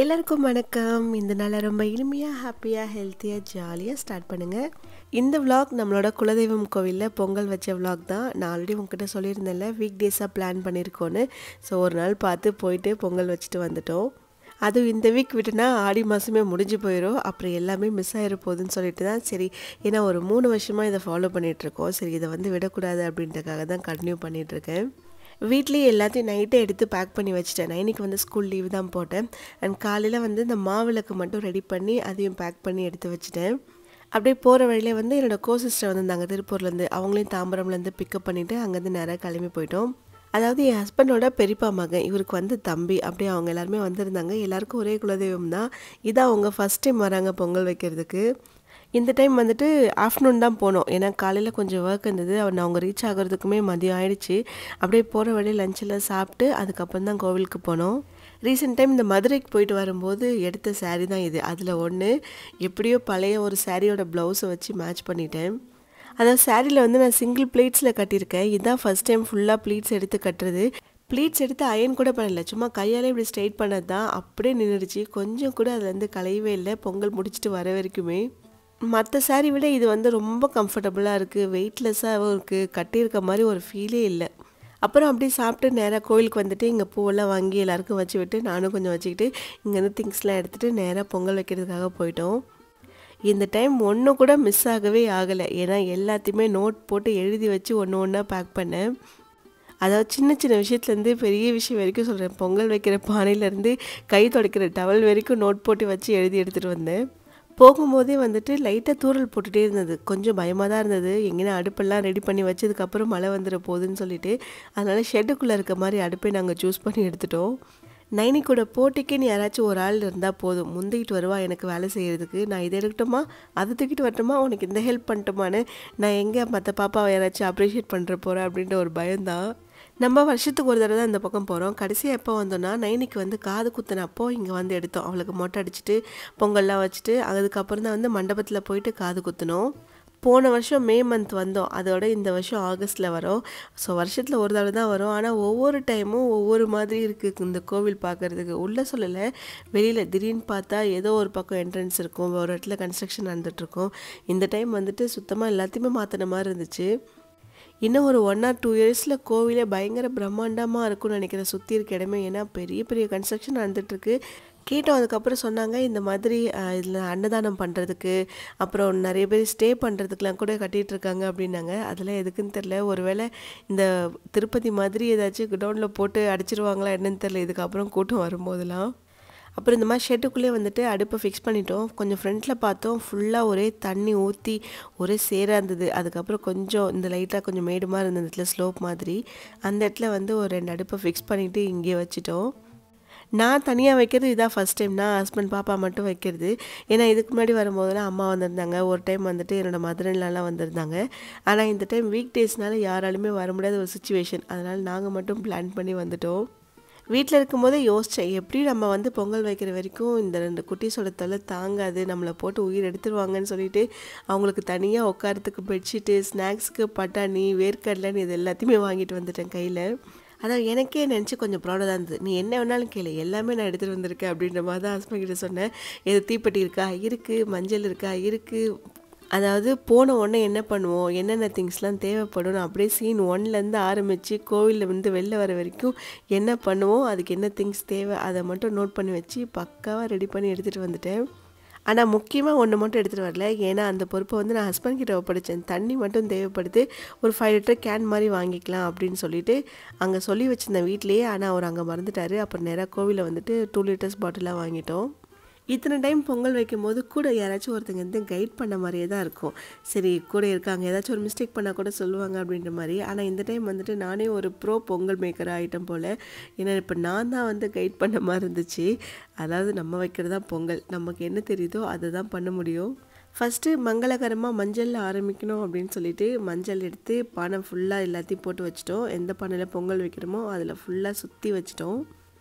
எல்லாருக்கும் வணக்கம். இந்த நாளை ரொம்ப இனிமையாக, ஹாப்பியாக, ஹெல்த்தியாக, ஜாலியாக ஸ்டார்ட் பண்ணுங்கள். இந்த விலாக் நம்மளோட குலதெய்வம் கோவிலில் பொங்கல் வச்ச விலாக் தான். நான் ஆல்ரெடி உங்ககிட்ட சொல்லியிருந்தேன்ல, வீக் டேஸாக பிளான் பண்ணியிருக்கோன்னு. ஸோ ஒரு நாள் பார்த்து போயிட்டு பொங்கல் வச்சுட்டு வந்துட்டோம். அதுவும் இந்த வீக் விட்டுனா ஆடி மாதமே முடிஞ்சு போயிடும். அப்புறம் எல்லாமே மிஸ் ஆகிட போகுதுன்னு சொல்லிட்டு தான் சரி, ஏன்னா ஒரு 3 வருஷமாக இதை ஃபாலோ பண்ணிகிட்ருக்கோம். சரி, இதை விடக்கூடாது அப்படின்றதுக்காக தான் கண்டினியூ பண்ணிகிட்ருக்கேன். வீட்லேயே எல்லாத்தையும் நைட்டே எடுத்து பேக் பண்ணி வச்சுட்டேன். நான் இன்றைக்கி ஸ்கூல் லீவ் தான் போட்டேன். அண்ட் காலையில் இந்த மாவிளக்கு மட்டும் ரெடி பண்ணி அதையும் பேக் பண்ணி எடுத்து வச்சுட்டேன். அப்படியே போகிற வழியிலே என்னோடய சிஸ்டர் வந்திருந்தாங்க திருப்பூர்லேருந்து. அவங்களையும் தாம்பரம்லேருந்து பிக்கப் பண்ணிவிட்டு அங்கேருந்து நேராக கிளம்பி போயிட்டோம். அதாவது என் ஹஸ்பண்டோட பெரியப்பா மகன், இவருக்கு தம்பி, அப்படியே அவங்க எல்லாருமே வந்திருந்தாங்க. எல்லாருக்கும் ஒரே குலதெய்வம் தான். இதான் அவங்க ஃபஸ்ட் டைம் வராங்க பொங்கல் வைக்கிறதுக்கு. இந்த டைம் ஆஃப்டர்நூன் தான் போனோம். ஏன்னா காலையில் கொஞ்சம் ஒர்க் இருந்தது. அவங்க ரீச் ஆகிறதுக்குமே மதியம் ஆயிடுச்சு. அப்படியே போகிற வழியில் லஞ்செல்லாம் சாப்பிட்டு அதுக்கப்புறம் தான் கோவிலுக்கு போனோம். ரீசெண்ட் டைம் இந்த மதுரைக்கு போயிட்டு வரும்போது எடுத்த சாரீ தான் இது. அதில் ஒன்று எப்படியோ பழைய ஒரு சாரியோட ப்ளவுஸை வச்சு மேட்ச் பண்ணிட்டேன். அதாவது சாரியில் நான் சிங்கிள் ப்ளீட்ஸில் கட்டியிருக்கேன். இதுதான் ஃபஸ்ட் டைம் ஃபுல்லாக ப்ளீட்ஸ் எடுத்து கட்டுறது. ப்ளீட்ஸ் எடுத்து அயன் கூட பண்ணல, சும்மா கையாலே இப்படி ஸ்ட்ரெயிட் பண்ணது தான். அப்படியே நின்றுடுச்சு. கொஞ்சம் கூட அதுலேருந்து கலையவே இல்லை பொங்கல் முடிச்சுட்டு வர வரைக்குமே. மற்ற சாரீ விட இது ரொம்ப கம்ஃபர்டபுளாக இருக்குது, வெயிட்லெஸ்ஸாகவும் இருக்குது, கட்டியிருக்க மாதிரி ஒரு ஃபீலே இல்லை. அப்புறம் அப்படியே சாப்பிட்டு நேராக கோயிலுக்கு வந்துட்டு இங்கே பூவெல்லாம் வாங்கி எல்லாருக்கும் வச்சு விட்டு நானும் கொஞ்சம் வச்சுக்கிட்டு இங்கேருந்து திங்ஸ்லாம் எடுத்துகிட்டு நேராக பொங்கல் வைக்கிறதுக்காக போயிட்டோம். இந்த டைம் ஒன்று கூட மிஸ் ஆகவே ஆகலை. ஏன்னா எல்லாத்தையுமே நோட் போட்டு எழுதி வச்சு ஒன்று ஒன்றா பேக் பண்ணேன். அதாவது சின்ன சின்ன விஷயத்துலேருந்து பெரிய விஷயம் வரைக்கும் சொல்கிறேன். பொங்கல் வைக்கிற பானையிலேருந்து கை துடைக்கிற டவல் வரைக்கும் நோட் போட்டு வச்சு எழுதி எடுத்துகிட்டு வந்தேன். போகும்போதே லைட்டாக தூறல் போட்டுகிட்டே இருந்தது. கொஞ்சம் பயமாக தான் இருந்தது. எங்கேனா அடுப்பெல்லாம் ரெடி பண்ணி வச்சதுக்கப்புறம் மழை வந்துட போகுதுன்னு சொல்லிட்டு, அதனால் ஷெட்டுக்குள்ளே இருக்க மாதிரி அடுப்பை நாங்கள் சூஸ் பண்ணி எடுத்துட்டோம். நைனி கூட போட்டிக்குன்னு யாராச்சும் ஒரு ஆள் இருந்தால் போதும், முந்திக்கிட்டு வருவா எனக்கு வேலை செய்கிறதுக்கு. நான் இதை எடுக்கட்டுமா, அதை தூக்கிட்டு வரட்டுமா, உனக்கு இந்த ஹெல்ப் பண்ணட்டுமான்னு. நான் எங்கே மற்ற பாப்பாவை யாராச்சும் அப்ரிஷியேட் பண்ணுற போகிறேன் அப்படின்ற ஒரு பயம்தான். நம்ம வருஷத்துக்கு ஒரு தடவை தான் இந்த பக்கம் போகிறோம். கடைசியாக எப்போ வந்தோன்னா நைனிக்கு காது குத்தின அப்போ இங்கே எடுத்தோம். அவளுக்கு மொட்டை அடிச்சுட்டு பொங்கல்லாம் வச்சுட்டு அதுக்கப்புறம் தான் மண்டபத்தில் போயிட்டு காது குத்தினோம். போன வருஷம் மே மந்த் வந்தோம். அதோட இந்த வருஷம் ஆகஸ்ட்டில் வரோம். ஸோ வருஷத்தில் ஒரு தடவை தான் வரும். ஆனால் ஒவ்வொரு டைமும் ஒவ்வொரு மாதிரி இருக்குது இந்த கோவில் பார்க்குறதுக்கு. உள்ளே சொல்லலை, வெளியில் திடீர்னு பார்த்தா ஏதோ ஒரு பக்கம் என்ட்ரன்ஸ் இருக்கும், ஒரு இடத்துல கன்ஸ்ட்ரக்ஷன் நடந்துகிட்ருக்கும். இந்த டைம் சுத்தமாக எல்லாத்தையுமே மாற்றின மாதிரி இருந்துச்சு. இன்னும் ஒரு 1 or 2 இயர்ஸில் கோவிலே பயங்கர பிரம்மாண்டமாக இருக்கும்னு நினைக்கிறேன், சுற்றி இருக்க இடமே. ஏன்னா பெரிய பெரிய கன்ஸ்ட்ரக்ஷன் நடந்துகிட்ருக்கு. கேட்டோம். அதுக்கப்புறம் சொன்னாங்க இந்த மாதிரி இதில் அன்னதானம் பண்ணுறதுக்கு, அப்புறம் நிறைய பேர் ஸ்டே பண்ணுறதுக்கெலாம் கூட கட்டிகிட்ருக்காங்க அப்படின்னாங்க. அதெல்லாம் எதுக்குன்னு தெரில. ஒருவேளை இந்த திருப்பதி மாதிரி ஏதாச்சும் குடோனில் போட்டு அடிச்சிருவாங்களா என்னன்னு தெரில இதுக்கப்புறம் கூட்டம் வரும்போதெல்லாம். அப்புறம் இந்த மாதிரி ஷெட்டுக்குள்ளே அடுப்பை ஃபிக்ஸ் பண்ணிட்டோம். கொஞ்சம் ஃப்ரண்ட்டில் பார்த்தோம், ஃபுல்லாக ஒரே தண்ணி ஊற்றி ஒரே சேராக இருந்தது. அதுக்கப்புறம் கொஞ்சம் இந்த லைட்டாக கொஞ்சம் மேடு மாதிரி இருந்த இடத்துல ஸ்லோப் மாதிரி அந்த இடத்துல ஒரு 2 அடுப்பை ஃபிக்ஸ் பண்ணிவிட்டு இங்கே வச்சுட்டோம். நான் தனியாக வைக்கிறது இதான் ஃபஸ்ட் டைம். நான் ஹஸ்பண்ட் பாப்பா மட்டும் வைக்கிறது. ஏன்னா இதுக்கு முன்னாடி வரும்போதெல்லாம் அம்மா வந்திருந்தாங்க, ஒரு டைம் என்னோடய மதர்லாம் வந்திருந்தாங்க. ஆனால் இந்த டைம் வீக் டேஸ்னால யாராலுமே வர முடியாத ஒரு சுச்சுவேஷன். அதனால் நாங்கள் மட்டும் பிளான் பண்ணி வந்துட்டோம். வீட்டில் இருக்கும்போதே யோசித்தேன், எப்படி நம்ம பொங்கல் வைக்கிற வரைக்கும் இந்த 2 குட்டீஸோட தொல்லை தாங்காது, நம்மளை போட்டு உயிர் எடுத்துருவாங்கன்னு சொல்லிட்டு அவங்களுக்கு தனியாக உட்காரத்துக்கு பெட்ஷீட்டு, ஸ்நாக்ஸுக்கு பட்டாணி, வேர்க்கடலைன்னு இது எல்லாத்தையுமே வாங்கிட்டு வந்துட்டேன் கையில். அதான் எனக்கே நினச்சி கொஞ்சம் ப்ரௌடாக தான் இருந்தது. நீ என்ன வேணாலும் கேளு, எல்லாமே நான் எடுத்துகிட்டு வந்திருக்கேன் அப்படின்ற மாதிரி தான் ஹஸ்பண்ட் கிட்ட சொன்னேன். எது தீப்பெட்டி இருக்கா, இருக்குது, மஞ்சள் இருக்கா, இருக்குது. அதாவது போன உடனே என்ன பண்ணுவோம், என்னென்ன திங்ஸ்லாம் தேவைப்படும், அப்படியே சீன் 1லேருந்து ஆரம்பித்து கோவிலில் வெளில வர வரைக்கும் என்ன பண்ணுவோம், அதுக்கு என்ன திங்ஸ் தேவை அதை மட்டும் நோட் பண்ணி வச்சு பக்காவாக ரெடி பண்ணி எடுத்துகிட்டு வந்துட்டேன். ஆனால் முக்கியமாக ஒன்று மட்டும் எடுத்துகிட்டு வரல. ஏன்னா அந்த பொறுப்பை நான் ஹஸ்பண்ட் கிட்ட ஒப்படைச்சேன். தண்ணி மட்டும் தேவைப்படுது, ஒரு 5 லிட்டர் கேன் மாதிரி வாங்கிக்கலாம் அப்படின்னு சொல்லிட்டு அங்கே சொல்லி வச்சுருந்தேன் வீட்லேயே. ஆனால் அவர் அங்கே மறந்துட்டார். அப்புறம் நேராக கோவிலில் 2 லிட்டர்ஸ் பாட்டிலாக வாங்கிட்டோம். இத்தனை டைம் பொங்கல் வைக்கும்போது கூட யாராச்சும் ஒருத்தங்க கைட் பண்ண மாதிரியே தான் இருக்கும். சரி கூட இருக்காங்க, ஏதாச்சும் ஒரு மிஸ்டேக் பண்ணால் கூட சொல்லுவாங்க அப்படின்ற மாதிரி. ஆனால் இந்த டைம் நானே ஒரு ப்ரோ பொங்கல் மேக்கர் ஆகிட்டேன் போல். ஏன்னா இப்போ நான் தான் கைட் பண்ண மாதிரி இருந்துச்சு. அதாவது நம்ம வைக்கிறது தான் பொங்கல், நமக்கு என்ன தெரியுதோ அதை தான் பண்ண முடியும். ஃபஸ்ட்டு மங்களகரமாக மஞ்சளில் ஆரம்பிக்கணும் அப்படின்னு சொல்லிட்டு மஞ்சள் எடுத்து பானை ஃபுல்லாக எல்லாத்தையும் போட்டு வச்சிட்டோம். எந்த பானையில் பொங்கல் வைக்கிறோமோ அதில் ஃபுல்லாக சுற்றி வச்சிட்டோம்.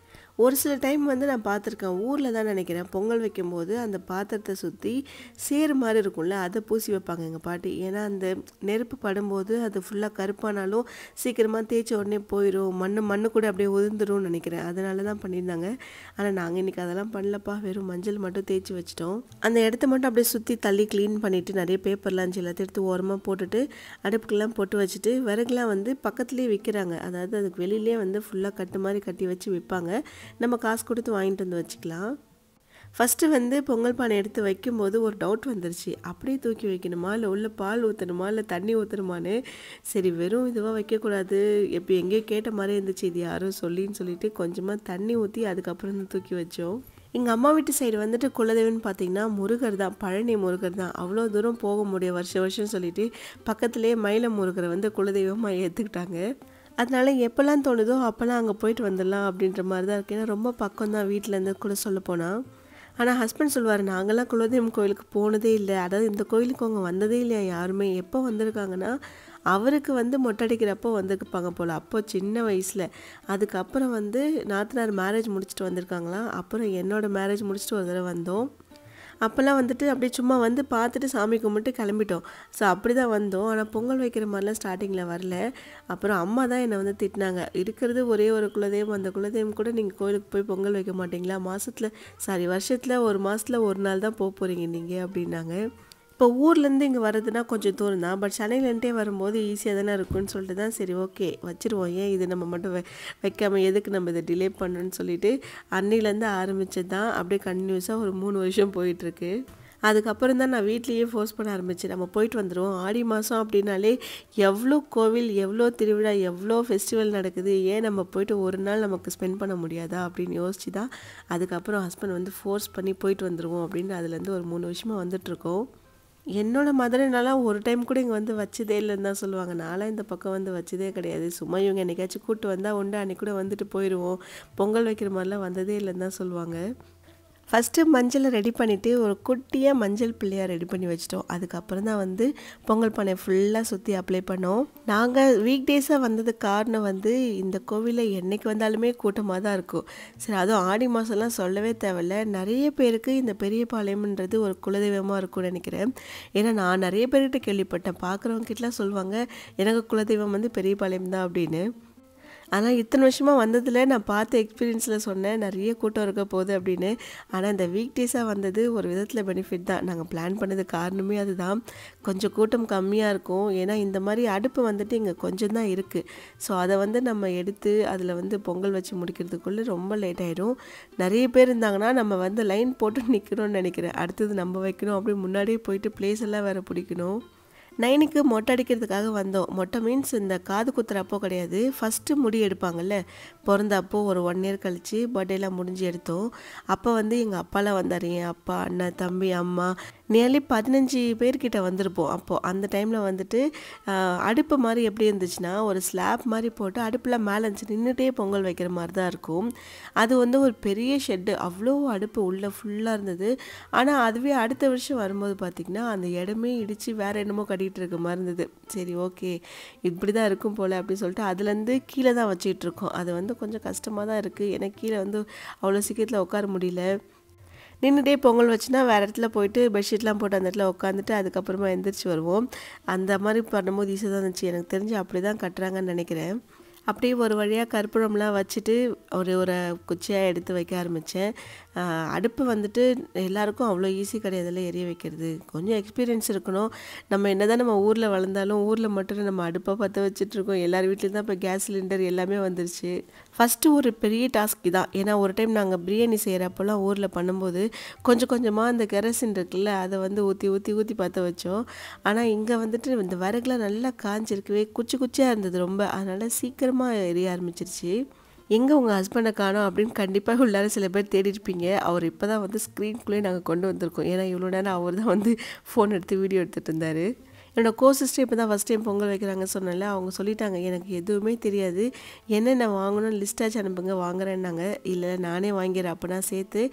ஒரு சில டைம் வந்து நான் பார்த்துருக்கேன், ஊரில் தான் நினைக்கிறேன், பொங்கல் வைக்கும்போது அந்த பாத்திரத்தை சுற்றி சேறு மாதிரி இருக்கும்ல, அதை பூசி வைப்பாங்க எங்கள் பாட்டி. ஏன்னா அந்த நெருப்பு படும்போது அது ஃபுல்லாக கருப்பானாலும் சீக்கிரமாக தேய்ச்ச உடனே போயிடும், மண்ணு கூட அப்படியே உதிர்ந்துரும்னு நினைக்கிறேன். அதனால தான் பண்ணியிருந்தாங்க. ஆனால் நாங்கள் இன்றைக்கி அதெல்லாம் பண்ணலப்பா, வெறும் மஞ்சள் மட்டும் தேய்ச்சி வச்சிட்டோம். அந்த இடத்த மட்டும் அப்படியே சுற்றி தள்ளி க்ளீன் பண்ணிவிட்டு நிறைய பேப்பர்லாம் இருந்துச்சு எல்லாத்தையும் எடுத்து ஓரமாக போட்டுட்டு அடுப்புக்கெல்லாம் போட்டு வச்சுட்டு, விறகுலாம் வந்து பக்கத்துலேயே விற்கிறாங்க. அதாவது அதுக்கு வெளியிலே வந்து ஃபுல்லாக கட்டு மாதிரி கட்டி வச்சு விற்பாங்க. நம்ம காசு கொடுத்து வாங்கிட்டு வந்து வச்சுக்கலாம். ஃபஸ்ட்டு வந்து பொங்கல் பானை எடுத்து வைக்கும்போது ஒரு டவுட் வந்துருச்சு, அப்படியே தூக்கி வைக்கணுமா இல்லை உள்ள பால் ஊற்றணுமா இல்லை தண்ணி ஊற்றணுமான்னு. சரி வெறும் இதுவாக வைக்கக்கூடாது, எப்படி எங்கேயோ கேட்ட மாதிரி இருந்துச்சு, இது யாரும் சொல்லின்னு சொல்லிட்டு கொஞ்சமாக தண்ணி ஊற்றி அதுக்கப்புறம் தான் தூக்கி வச்சோம். எங்கள் அம்மா வீட்டு சைடு வந்துட்டு குலதெய்வம்னு பார்த்தீங்கன்னா முருகர் தான், பழனி முருகர் தான். அவ்வளோ தூரம் போக முடியும் வருஷம் சொல்லிட்டு பக்கத்துலேயே மயில முருகரை வந்து குலதெய்வமாக ஏற்றுக்கிட்டாங்க. அதனால எப்போல்லாம் தோணுதோ அப்போல்லாம் அங்கே போயிட்டு வந்துடலாம் அப்படின்ற மாதிரி தான் இருக்குது. ஏன்னா ரொம்ப பக்கம் தான் வீட்டிலேருந்து கூட சொல்ல போனால். ஆனால் ஹஸ்பண்ட் சொல்லுவார், நாங்கள்லாம் குலதெய்வம் கோயிலுக்கு போனதே இல்லை, அதாவது இந்த கோயிலுக்கு அவங்க வந்ததே இல்லையா யாருமே. எப்போ வந்திருக்காங்கன்னா அவருக்கு வந்து மொட்டை அடிக்கிறப்போ வந்திருப்பாங்க போல், அப்போ சின்ன வயசில். அதுக்கப்புறம் வந்து நாத்தனார் மேரேஜ் முடிச்சுட்டு வந்திருக்காங்களாம். அப்புறம் என்னோடய மேரேஜ் முடிச்சுட்டு ஒரு தடவை வந்தோம். அப்போல்லாம் வந்துட்டு அப்படியே சும்மா வந்து பார்த்துட்டு சாமி கும்பிட்டு கிளம்பிட்டோம். ஸோ அப்படி தான் வந்தோம். ஆனால் பொங்கல் வைக்கிற மாதிரிலாம் ஸ்டார்டிங்கில் வரல. அப்புறம் அம்மா தான் என்னை வந்து திட்டினாங்க, இருக்கிறது ஒரே ஒரு குலதெய்வம், அந்த குலதெய்வம் கூட நீங்கள் கோயிலுக்கு போய் பொங்கல் வைக்க மாட்டிங்களா, வருஷத்தில் ஒரு மாதத்தில் ஒரு நாள் தான் போகிறீங்க நீங்கள் அப்படின்னாங்க. இப்போ ஊர்லேருந்து இங்கே வர்றதுனா கொஞ்சம் தூரம் தான், பட் சென்னையிலேருந்தே வரும்போது ஈஸியாக தானே இருக்குன்னு சொல்லிட்டு தான் சரி ஓகே வச்சுருவோம், ஏன் இது நம்ம மட்டும் வைக்காமல் எதுக்கு நம்ம இதை டிலே பண்ணணும்னு சொல்லிட்டு அன்னிலேருந்து ஆரம்பித்தது தான். அப்படியே கண்டினியூஸாக ஒரு 3 வருஷம் போயிட்டுருக்கு. அதுக்கப்புறம் தான் நான் வீட்லேயே ஃபோர்ஸ் பண்ண ஆரம்பித்தேன், நம்ம போயிட்டு வந்துடுவோம். ஆடி மாதம் அப்படின்னாலே எவ்வளோ கோவில், எவ்வளோ திருவிழா, எவ்வளோ ஃபெஸ்டிவல் நடக்குது, ஏன் நம்ம போயிட்டு ஒரு நாள் நமக்கு ஸ்பெண்ட் பண்ண முடியாதா அப்படின்னு யோசிச்சு தான் அதுக்கப்புறம் ஹஸ்பண்ட் வந்து ஃபோர்ஸ் பண்ணி போயிட்டு வந்துடுவோம் அப்படின்னு அதுலேருந்து ஒரு 3 வருஷமாக வந்துட்டுருக்கோம். என்னோடய மதுரைனாலாம் ஒரு டைம் கூட இங்கே வந்து வச்சதே இல்லைன்னு தான் சொல்லுவாங்க. நான்லாம் இந்த பக்கம் வந்து வச்சதே கிடையாது. சும்மா இவங்க என்னைக்காச்சும் கூப்பிட்டு வந்தால் உண்டு, அன்றைக்கி கூட வந்துட்டு போயிடுவோம், பொங்கல் வைக்கிற மாதிரிலாம் வந்ததே இல்லைன்னு தான் சொல்லுவாங்க. ஃபஸ்ட்டு மஞ்சளை ரெடி பண்ணிவிட்டு ஒரு குட்டியாக மஞ்சள் பிள்ளையாக ரெடி பண்ணி வச்சிட்டோம். அதுக்கப்புறம் தான் வந்து பொங்கல் பானை ஃபுல்லாக சுற்றி அப்ளை பண்ணோம். நாங்கள் வீக் டேஸாக வந்ததுக்கு காரணம் வந்து இந்த கோவிலில் என்றைக்கு வந்தாலுமே கூட்டமாக தான் இருக்கும். சரி, அதுவும் ஆடி மாதம்லாம் சொல்லவே தேவையில்ல. நிறைய பேருக்கு இந்த பெரியபாளையம்ன்றது ஒரு குலதெய்வமாக இருக்கும்னு நினைக்கிறேன். ஏன்னா நான் நிறைய பேர்கிட்ட கேள்விப்பட்டேன், பார்க்குறவங்க கிட்டலாம் சொல்லுவாங்க எனக்கு குலதெய்வம் வந்து பெரியபாளையம் தான் அப்படின்னு. ஆனால் இத்தனை வருஷமாக வந்ததில் நான் பார்த்த எக்ஸ்பீரியன்ஸில் சொன்னேன் நிறைய கூட்டம் இருக்க போகுது அப்படின்னு. ஆனால் இந்த வீக் டேஸாக வந்தது ஒரு விதத்தில் பெனிஃபிட் தான். நாங்கள் பிளான் பண்ணது காரணமே அதுதான். கொஞ்சம் கூட்டம் கம்மியாக இருக்கும். ஏன்னா இந்த மாதிரி அடுப்பு வந்துட்டு இங்கே கொஞ்சம் தான் இருக்குது. ஸோ அதை வந்து நம்ம எடுத்து அதில் வந்து பொங்கல் வச்சு முடிக்கிறதுக்குள்ளே ரொம்ப லேட் ஆகிடும். நிறைய பேர் இருந்தாங்கன்னா நம்ம வந்து லைன் போட்டு நிற்கணும்னு நினைக்கிறேன். அடுத்தது நம்ம வைக்கணும், அப்படி முன்னாடியே போயிட்டு பிளேஸ் எல்லாம் வேறு பிடிக்கணும். 9க்கு மொட்டை அடிக்கிறதுக்காக வந்தோம். மொட்டை மீன்ஸ் இந்த காது குத்துறப்போ கிடையாது, ஃபஸ்ட்டு முடி எடுப்பாங்கள்ல, பிறந்தப்போ ஒரு 1 இயர் கழித்து பர்த்டேலாம் முடிஞ்சு எடுத்தோம். அப்போ வந்து எங்கள் அப்பாலாம் வந்தார், என் அப்பா, அண்ணன், தம்பி, அம்மா, நியர்லி 15 பேர்கிட்ட வந்திருப்போம். அப்போது அந்த டைமில் வந்துட்டு அடுப்பு மாதிரி எப்படி இருந்துச்சுன்னா ஒரு ஸ்லாப் மாதிரி போட்டு அடுப்பில் மேலே இருந்துச்சு, நின்றுட்டே பொங்கல் வைக்கிற மாதிரி தான் இருக்கும். அது வந்து ஒரு பெரிய ஷெட்டு, அவ்வளோ அடுப்பு உள்ளே ஃபுல்லாக இருந்தது. ஆனால் அதுவே அடுத்த வருஷம் வரும்போது பார்த்திங்கன்னா அந்த இடமே இடித்து வேறு என்னமோ கட்டிகிட்டு இருக்க மாதிரி இருந்தது. சரி ஓகே இப்படி தான் இருக்கும் போல் அப்படின்னு சொல்லிட்டு அதுலேருந்து கீழே தான் வச்சிட்ருக்கோம். அது வந்து கொஞ்சம் கஷ்டமாக தான் இருக்குது, எனக்கு கீழே வந்து அவ்வளோ சீக்கிரத்தில் உட்கார முடியல. நின்றுட்டே பொங்கல் வச்சுன்னா வேறு இடத்துல போயிட்டு பெட்ஷீட்லாம் போட்டு அந்த இடத்துல உட்காந்துட்டு அதுக்கப்புறமா எந்திரிச்சு வருவோம். அந்த மாதிரி பண்ணும்போது ஈஸியாக தான் இருந்துச்சு. எனக்கு தெரிஞ்சு அப்படி தான் கட்டுறாங்கன்னு நினைக்கிறேன். அப்படியே ஒரு வழியாக கற்பூரம்லாம் வச்சுட்டு ஒரு குச்சியாக எடுத்து வைக்க ஆரம்பித்தேன். அடுப்பு வந்துட்டு எல்லாருக்கும் அவ்வளோ ஈஸி கிடையாதுல்ல எரிய வைக்கிறது, கொஞ்சம் எக்ஸ்பீரியன்ஸ் இருக்கணும். நம்ம என்ன தான் நம்ம ஊரில் வளர்ந்தாலும் ஊரில் மட்டும் நம்ம அடுப்பை பற்ற வச்சுட்ருக்கோம். எல்லார் வீட்லேயும் தான் இப்போ கேஸ் சிலிண்டர் எல்லாமே வந்துருச்சு. ஃபஸ்ட்டு ஒரு பெரிய டாஸ்க் தான். ஏன்னா ஒரு டைம் நாங்கள் பிரியாணி செய்கிறப்போலாம் ஊரில் பண்ணும்போது கொஞ்சம் கொஞ்சமாக அந்த கெரசின் இருக்குல்ல அதை வந்து ஊற்றி பற்ற வச்சோம். ஆனால் இங்கே வந்துட்டு இந்த விறகுலாம் நல்லா காஞ்சிருக்கவே குச்சியாக இருந்தது ரொம்ப, அதனால் சீக்கிரமாக எரிய ஆரம்பிச்சிருச்சு. எங்கே உங்கள் ஹஸ்பண்டை காணோம் அப்படின்னு கண்டிப்பாக உள்ளார சில பேர் தேடிருப்பீங்க. அவர் இப்போ தான் வந்து ஸ்க்ரீன்குள்ளேயே நாங்கள் கொண்டு வந்திருக்கோம். ஏன்னா இவ்வளோ நேரம் அவர் தான் வந்து ஃபோன் எடுத்து வீடியோ எடுத்துகிட்டு இருந்தார். என்னோடய கோ-சிஸ்டர் இப்போ தான் ஃபஸ்ட் டைம் பொங்கல் வைக்கிறாங்க சொன்னல, அவங்க சொல்லிட்டாங்க எனக்கு எதுவுமே தெரியாது, என்னென்ன வாங்கணும்னு லிஸ்ட்டாச்சு அனுப்புங்க வாங்குறேன்னாங்க. இல்லை நானே வாங்கிறேன், அப்போ நான் சேர்த்து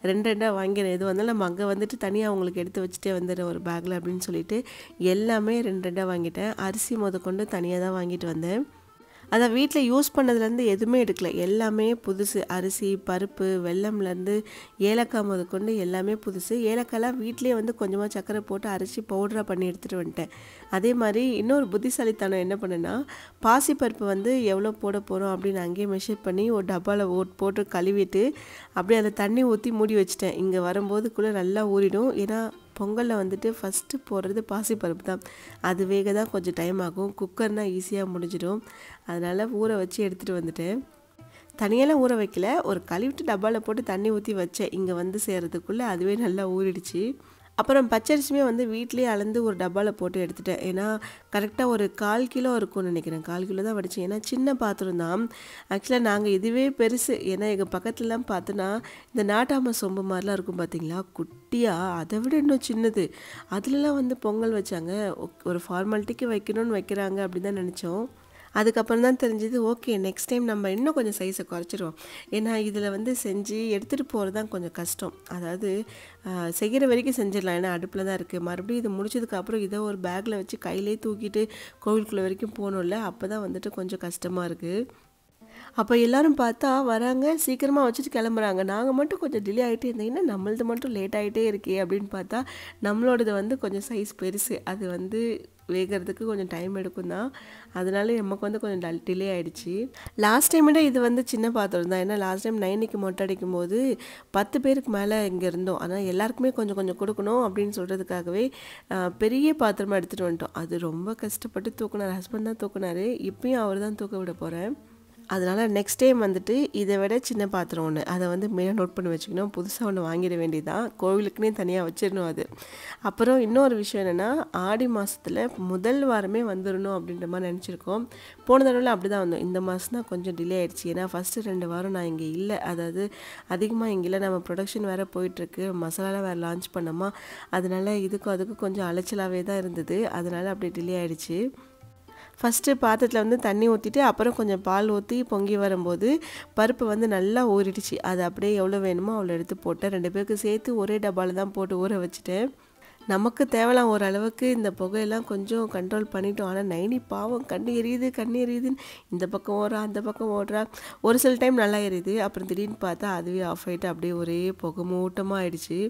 2 வாங்கிறேன், எது வந்தாலும் நம்ம அங்கே வந்துட்டு தனியாக அவங்களுக்கு எடுத்து வச்சுட்டே வந்துடுறேன் ஒரு பேக்கில் அப்படின்னு சொல்லிட்டு எல்லாமே 2 வாங்கிட்டேன். அரிசி கொண்டு தனியாக தான் வாங்கிட்டு வந்தேன். அதான் வீட்டில் யூஸ் பண்ணதுலேருந்து எதுவுமே எடுக்கல, எல்லாமே புதுசு. அரிசி, பருப்பு, வெல்லம்லேருந்து ஏலக்காய் முதற்கொண்டு எல்லாமே புதுசு. ஏலக்காய்லாம் வீட்டிலே வந்து கொஞ்சமாக சர்க்கரை போட்டு அரைச்சி பவுடராக பண்ணி எடுத்துகிட்டு வந்துட்டேன். அதே மாதிரி இன்னொரு புத்திசாலித்தனம் என்ன பண்ணேன்னா, பாசிப்பருப்பு வந்து எவ்வளோ போட போகிறோம் அப்படின்னு அங்கேயே மெஷர் பண்ணி ஒரு டப்பாவில் போட்டு கழுவிட்டு அப்படியே அதில் தண்ணி ஊற்றி மூடி வச்சிட்டேன். இங்கே வரும்போதுக்குள்ளே நல்லா ஊறிடும். ஏன்னா பொங்கலில் வந்துட்டு ஃபஸ்ட்டு போடுறது பாசிப்பருப்பு தான். அது வேக தான் கொஞ்சம் டைம் ஆகும். குக்கர்னால் ஈஸியாக முடிஞ்சிடும். அதனால் ஊற வச்சு எடுத்துகிட்டு வந்துட்டேன். தனியெல்லாம் ஊற வைக்கல, ஒரு கழுவிட்டு டப்பாவில் போட்டு தண்ணி ஊற்றி வச்சேன். இங்கே வந்து சேர்கிறதுக்குள்ளே அதுவே நல்லா ஊறிடுச்சு. அப்புறம் பச்சரிசியுமே வந்து வீட்லேயே அளந்து ஒரு டப்பாவில் போட்டு எடுத்துட்டேன். ஏன்னா கரெக்டாக ஒரு 1/4 கிலோ இருக்கும்னு நினைக்கிறேன். 1/4 கிலோ தான் வடித்தேன். ஏன்னா சின்ன பாத்திரம் தான். ஆக்சுவலாக நாங்கள் இதுவே பெருசு. ஏன்னா எங்கள் பக்கத்துலலாம் பார்த்தோன்னா இந்த நாட்டாம சொம்பு மாதிரிலாம் இருக்கும் பார்த்தீங்களா, குட்டியாக, அதை விட இன்னும் சின்னது. அதுலலாம் வந்து பொங்கல் வச்சாங்க. ஒரு ஃபார்மாலிட்டிக்கு வைக்கணும்னு வைக்கிறாங்க அப்படின்னு தான் நினச்சோம். அதுக்கப்புறம் தான் தெரிஞ்சது, ஓகே நெக்ஸ்ட் டைம் நம்ம இன்னும் கொஞ்சம் சைஸை குறைச்சிடுவோம். ஏன்னா இதில் வந்து செஞ்சு எடுத்துகிட்டு போகிறது தான் கொஞ்சம் கஷ்டம். அதாவது செய்கிற வரைக்கும் செஞ்சிடலாம், ஏன்னா அடுப்பில் தான் இருக்குது. மறுபடியும் இது முடிச்சதுக்கப்புறம் இதை ஒரு பேக்கில் வச்சு கையிலே தூக்கிட்டு கோவிலுக்குள்ளே வரைக்கும் போகணும்ல, அப்போ தான் வந்துட்டு கொஞ்சம் கஷ்டமாக இருக்குது. அப்போ எல்லோரும் பார்த்தா வராங்க, சீக்கிரமாக வச்சுட்டு கிளம்புறாங்க. நாங்கள் மட்டும் கொஞ்சம் டிலே ஆகிட்டே இருந்தீங்கன்னா நம்மளது மட்டும் லேட் ஆகிட்டே இருக்கே அப்படின்னு பார்த்தா நம்மளோடது வந்து கொஞ்சம் சைஸ் பெருசு. அது வந்து வேகிறதுக்கு கொஞ்சம் டைம் எடுக்கும் தான். அதனால நமக்கு வந்து கொஞ்சம் டிலே ஆகிடுச்சு. லாஸ்ட் டைம் விட இது வந்து சின்ன பாத்திரம் தான். ஏன்னா லாஸ்ட் டைம் 9க்கு மொட்டை அடிக்கும் போது 10 பேருக்கு மேலே இங்கே இருந்தோம். ஆனால் எல்லாருக்குமே கொஞ்சம் கொஞ்சம் கொடுக்கணும் அப்படின்னு சொல்கிறதுக்காகவே பெரிய பாத்திரமாக எடுத்துகிட்டு வந்துட்டோம். அது ரொம்ப கஷ்டப்பட்டு தூக்குனார், ஹஸ்பண்ட் தான் தூக்குனார். இப்பயும் அவர் தான் தூக்க விட போகிறேன். அதனால் நெக்ஸ்ட் டைம் வந்துட்டு இதை விட சின்ன பாத்திரம் ஒன்று, அதை வந்து மெயினாக நோட் பண்ணி வச்சுக்கணும். புதுசாக ஒன்று வாங்கிட வேண்டியதான், கோவிலுக்குன்னே தனியாக வச்சிடணும் அது. அப்புறம் இன்னொரு விஷயம் என்னென்னா, ஆடி மாதத்தில் முதல் வாரமே வந்துடணும் அப்படின்ற மாதிரி நினச்சிருக்கோம். போன தடவை அப்படி தான் வந்தோம். இந்த மாதம் தான் கொஞ்சம் டிலே ஆகிடுச்சு. ஏன்னா ஃபஸ்ட்டு 2 வாரம் நான் இங்கே இல்லை, அதாவது அதிகமாக இங்கே இல்லை. நம்ம ப்ரொடக்ஷன் வேறு போயிட்டுருக்கு, மசாலாலாம் வேறு லான்ச் பண்ணோமா, அதனால் இதுக்கும் அதுக்கும் கொஞ்சம் அலைச்சலாகவே தான் இருந்தது. அதனால் அப்படி டிலே ஆகிடுச்சு. ஃபஸ்ட்டு பாத்திரத்தில் வந்து தண்ணி ஊற்றிட்டு அப்புறம் கொஞ்சம் பால் ஊற்றி பொங்கி வரும்போது பருப்பு வந்து நல்லா ஊறிடுச்சு. அது அப்படியே எவ்வளோ வேணுமோ அவ்வளோ எடுத்து போட்டேன். 2 பேருக்கு சேர்த்து ஒரே டப்பாவில் தான் போட்டு ஊற வச்சுட்டேன். நமக்கு தேவலாம் ஓரளவுக்கு இந்த புகையெல்லாம் கொஞ்சம் கண்ட்ரோல் பண்ணிட்டோம். ஆனால் நைனி பாவம் கண்ணு எரியுதுன்னு இந்த பக்கம் ஓடுறா, அந்த பக்கம் ஓடுறா. ஒரு சில டைம் நல்லா எரியுது, அப்புறம் திடீர்னு பார்த்தா அதுவே ஆஃப் ஆகிட்டு அப்படியே ஒரே புகை மூட்டமாக ஆயிடுச்சு.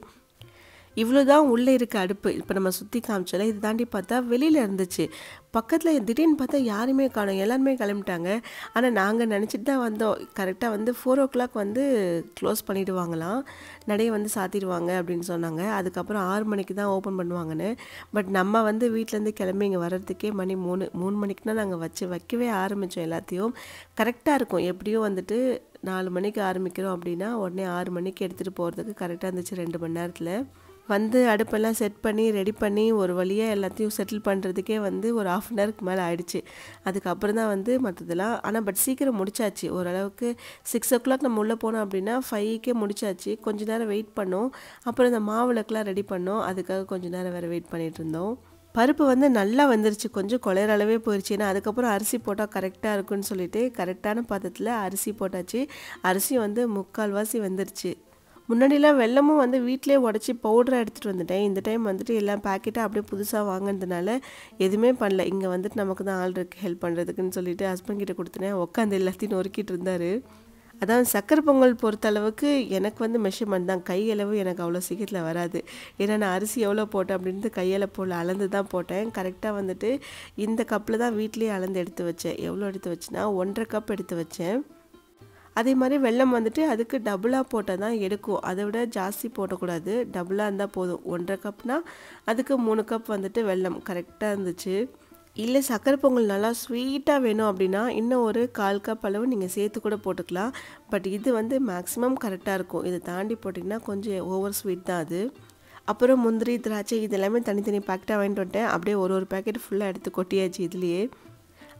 இவ்வளோ தான் உள்ளே இருக்க அடுப்பு. இப்போ நம்ம சுற்றி காமிச்சோல, இது தாண்டி பார்த்தா வெளியில் இருந்துச்சு. பக்கத்தில் திடீர்னு பார்த்தா யாருமே காணோம், எல்லாருமே கிளம்பிட்டாங்க. ஆனால் நாங்கள் நினச்சிட்டு தான் வந்தோம், கரெக்டாக வந்து 4 o'clock வந்து க்ளோஸ் பண்ணிவிடுவாங்களாம், நடைய வந்து சாத்திடுவாங்க அப்படின்னு சொன்னாங்க. அதுக்கப்புறம் 6 மணிக்கு தான் ஓப்பன் பண்ணுவாங்கன்னு. பட் நம்ம வந்து வீட்டிலேருந்து கிளம்பி இங்கே வர்றதுக்கே மணி 3 மணிக்குனா நாங்கள் வைக்கவே ஆரம்பித்தோம். எல்லாத்தையும் கரெக்டாக இருக்கும். எப்படியும் வந்துட்டு 4 மணிக்கு ஆரம்பிக்கிறோம் அப்படின்னா உடனே 6 மணிக்கு எடுத்துகிட்டு போகிறதுக்கு கரெக்டாக இருந்துச்சு. 2 மணி நேரத்தில் வந்து அடுப்பெல்லாம் செட் பண்ணி ரெடி பண்ணி ஒரு வழியாக எல்லாத்தையும் செட்டில் பண்ணுறதுக்கே வந்து ஒரு 1/2 அன் ஹவருக்கு மேலே ஆகிடுச்சு. அதுக்கப்புறம் தான் வந்து மற்றதெல்லாம், ஆனால் பட் சீக்கிரம் முடிச்சாச்சு. ஓரளவுக்கு 6 o'clock நம்ம உள்ளே போனோம் அப்படின்னா 5க்கே முடிச்சாச்சு. கொஞ்சம் நேரம் வெயிட் பண்ணோம். அப்புறம் இந்த மாவுளக்கெலாம் ரெடி பண்ணோம், அதுக்காக கொஞ்சம் நேரம் வேறு வெயிட் பண்ணிகிட்டு இருந்தோம். பருப்பு வந்து நல்லா வந்துருச்சு, கொஞ்சம் குழையிற அளவே போயிடுச்சு. ஏன்னா அதுக்கப்புறம் அரிசி போட்டால் கரெக்டாக இருக்குன்னு சொல்லிட்டு கரெக்டான பாத்திரத்தில் அரிசி போட்டாச்சு. அரிசி வந்து 3/4 வெந்துருச்சு. முன்னாடிலாம் வெல்லமும் வந்து வீட்டிலே உடச்சி பவுடராக எடுத்துகிட்டு வந்துட்டேன். இந்த டைம் வந்துட்டு எல்லாம் பேக்கெட்டாக அப்படியே புதுசாக வாங்கினதுனால எதுவுமே பண்ணல. இங்கே வந்துட்டு நமக்கு தான் ஆள் இருக்குது ஹெல்ப் பண்ணுறதுக்குன்னு சொல்லிட்டு ஹஸ்பண்ட் கிட்ட கொடுத்துனேன். உட்காந்து எல்லாத்தையும் நொறுக்கிட்டு இருந்தார். அதான் சக்கரை பொங்கல் பொறுத்தளவுக்கு எனக்கு வந்து மெஷர்மெண்ட் தான், கையளவு எனக்கு அவ்வளோ சீக்கிரத்தில் வராது. ஏன்னா நான் அரிசி எவ்வளோ போட்டேன் அப்படின்ட்டு கையில் போல் அளந்து தான் போட்டேன். கரெக்டாக வந்துட்டு இந்த கப்பில் தான் வீட்லேயே அளந்து எடுத்து வச்சேன். எவ்வளோ எடுத்து வச்சேன்னா 1.5 கப் எடுத்து வச்சேன். அதே மாதிரி வெல்லம் வந்துட்டு அதுக்கு டபுளாக போட்டால் தான் எடுக்கும், அதை விட ஜாஸ்தி போடக்கூடாது, டபுளாக இருந்தால் போதும். 1.5 கப்னால் அதுக்கு 3 கப் வந்துட்டு வெல்லம் கரெக்டாக இருந்துச்சு. இல்லை சக்கரை பொங்கல் நல்லா ஸ்வீட்டாக வேணும் அப்படின்னா இன்னும் ஒரு 1/4 கப் அளவு நீங்கள் சேர்த்து கூட போட்டுக்கலாம். பட் இது வந்து மேக்ஸிமம் கரெக்டாக இருக்கும். இதை தாண்டி போட்டிங்கன்னா கொஞ்சம் ஓவர் ஸ்வீட் தான் அது. அப்புறம் முந்திரி, திராட்சை இதெல்லாமே தனித்தனி பேக்கெட்டாக வாங்கிட்டு வந்துட்டேன். அப்படியே ஒரு பேக்கெட் ஃபுல்லாக எடுத்து கொட்டியாச்சு இதுலேயே.